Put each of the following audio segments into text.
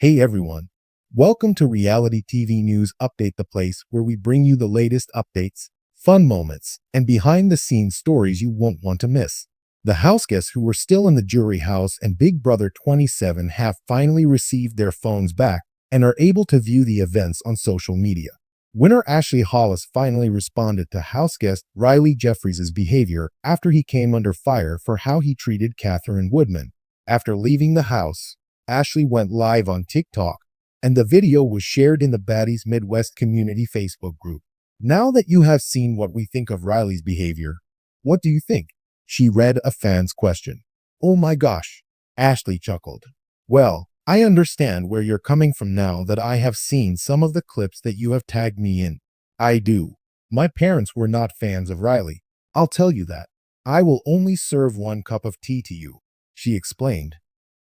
Hey everyone, welcome to Reality TV News Update, the place where we bring you the latest updates, fun moments, and behind the scenes stories you won't want to miss. The house guests who were still in the jury house and Big Brother 27 have finally received their phones back and are able to view the events on social media. Winner Ashley Hollis finally responded to house guest Rylie Jeffries' behavior after he came under fire for how he treated Catherine Woodman. After leaving the house, Ashley went live on TikTok, and the video was shared in the Baddies Midwest Community Facebook group. Now that you have seen what we think of Riley's behavior, what do you think? She read a fan's question. Oh my gosh, Ashley chuckled. Well, I understand where you're coming from now that I have seen some of the clips that you have tagged me in. I do. My parents were not fans of Riley. I'll tell you that. I will only serve one cup of tea to you, she explained.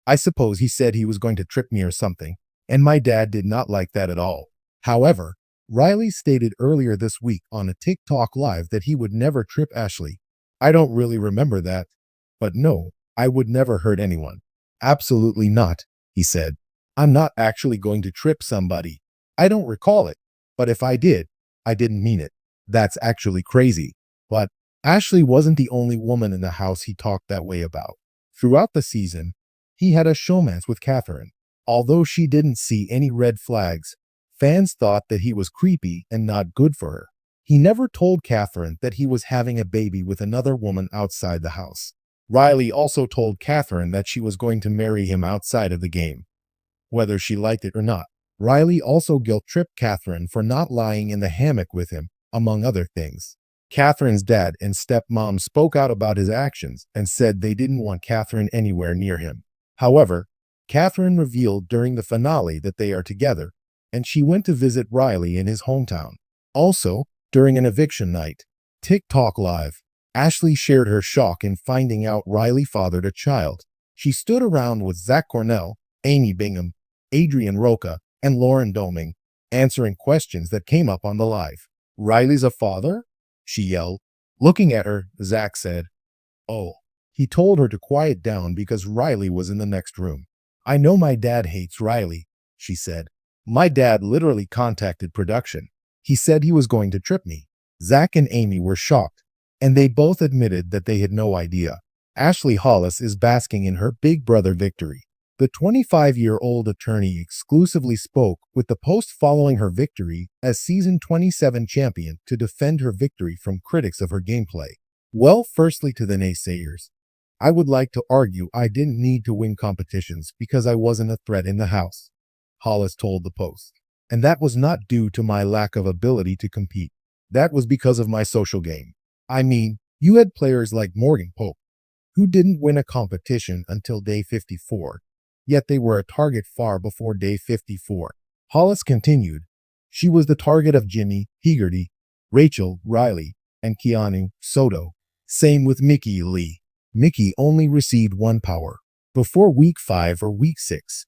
I suppose he said he was going to trip me or something, and my dad did not like that at all. However, Riley stated earlier this week on a TikTok live that he would never trip Ashley. I don't really remember that, but no, I would never hurt anyone. Absolutely not, he said. I'm not actually going to trip somebody. I don't recall it, but if I did, I didn't mean it. That's actually crazy. But Ashley wasn't the only woman in the house he talked that way about. Throughout the season, he had a showmance with Catherine. Although she didn't see any red flags, fans thought that he was creepy and not good for her. He never told Catherine that he was having a baby with another woman outside the house. Riley also told Catherine that she was going to marry him outside of the game, whether she liked it or not. Riley also guilt-tripped Catherine for not lying in the hammock with him, among other things. Catherine's dad and stepmom spoke out about his actions and said they didn't want Catherine anywhere near him. However, Catherine revealed during the finale that they are together, and she went to visit Riley in his hometown. Also, during an eviction night, TikTok Live, Ashley shared her shock in finding out Riley fathered a child. She stood around with Zach Cornell, Amy Bingham, Adrian Roca, and Lauren Doming, answering questions that came up on the live. Riley's a father? She yelled. Looking at her, Zach said, "Oh." He told her to quiet down because Riley was in the next room. I know my dad hates Riley, she said. My dad literally contacted production. He said he was going to trip me. Zach and Amy were shocked, and they both admitted that they had no idea. Ashley Hollis is basking in her Big Brother victory. The 25-year-old attorney exclusively spoke with the Post following her victory as Season 27 champion to defend her victory from critics of her gameplay. Well, firstly to the naysayers, I would like to argue I didn't need to win competitions because I wasn't a threat in the house, Hollis told the Post. And that was not due to my lack of ability to compete. That was because of my social game. I mean, you had players like Morgan Pope, who didn't win a competition until day 54, yet they were a target far before day 54. Hollis continued, she was the target of Jimmy, Hegarty, Rachel, Riley, and Keanu, Soto. Same with Mickey Lee. Mickey only received one power. Before week 5 or week 6,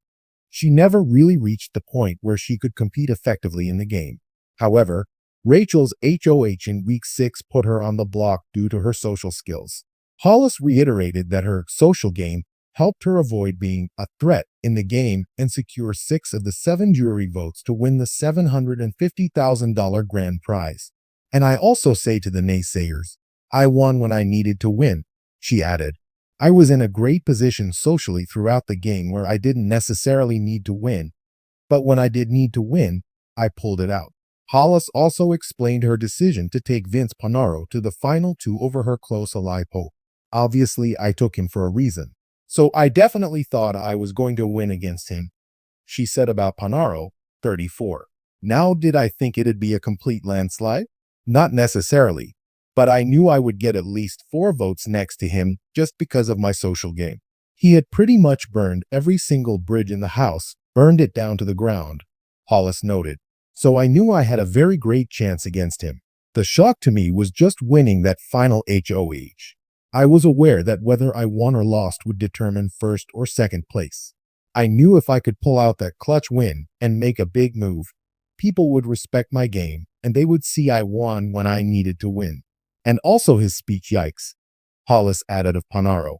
she never really reached the point where she could compete effectively in the game. However, Rachel's HOH in week 6 put her on the block due to her social skills. Hollis reiterated that her social game helped her avoid being a threat in the game and secure 6 of the 7 jury votes to win the $750,000 grand prize. And I also say to the naysayers, I won when I needed to win, she added. I was in a great position socially throughout the game where I didn't necessarily need to win, but when I did need to win, I pulled it out. Hollis also explained her decision to take Vince Panaro to the final 2 over her close ally Pope. Obviously, I took him for a reason. So I definitely thought I was going to win against him, she said about Panaro, 34. Now, did I think it'd be a complete landslide? Not necessarily, but I knew I would get at least 4 votes next to him just because of my social game. He had pretty much burned every single bridge in the house, burned it down to the ground, Hollis noted. So I knew I had a very great chance against him. The shock to me was just winning that final HOH. I was aware that whether I won or lost would determine first or second place. I knew if I could pull out that clutch win and make a big move, people would respect my game and they would see I won when I needed to win. And also his speech, yikes, Hollis added of Panaro,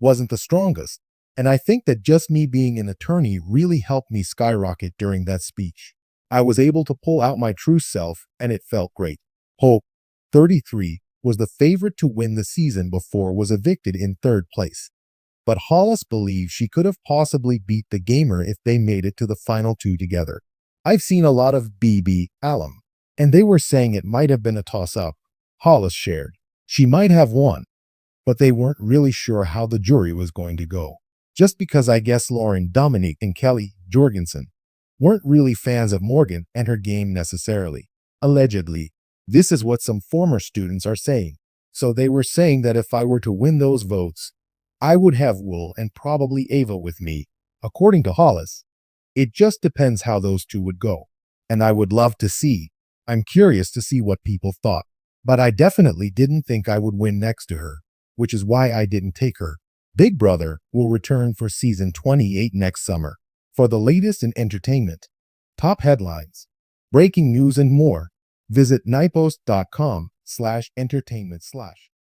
wasn't the strongest, And I think that just me being an attorney really helped me skyrocket during that speech. I was able to pull out my true self, and it felt great. Hope, 33, was the favorite to win the season before was evicted in third place. But Hollis believes she could have possibly beat the gamer if they made it to the final two together. I've seen a lot of BB alum, and they were saying it might have been a toss-up. Hollis shared. She might have won, but they weren't really sure how the jury was going to go. Just because I guess Lauren, Dominique, and Kelly Jorgensen weren't really fans of Morgan and her game necessarily. Allegedly, this is what some former students are saying. So they were saying that if I were to win those votes, I would have Wool and probably Ava with me. According to Hollis, it just depends how those two would go. And I would love to see. I'm curious to see what people thought. But I definitely didn't think I would win next to her, which is why I didn't take her. Big Brother will return for season 28 next summer. For the latest in entertainment, top headlines, breaking news, and more, visit nypost.com/entertainment/.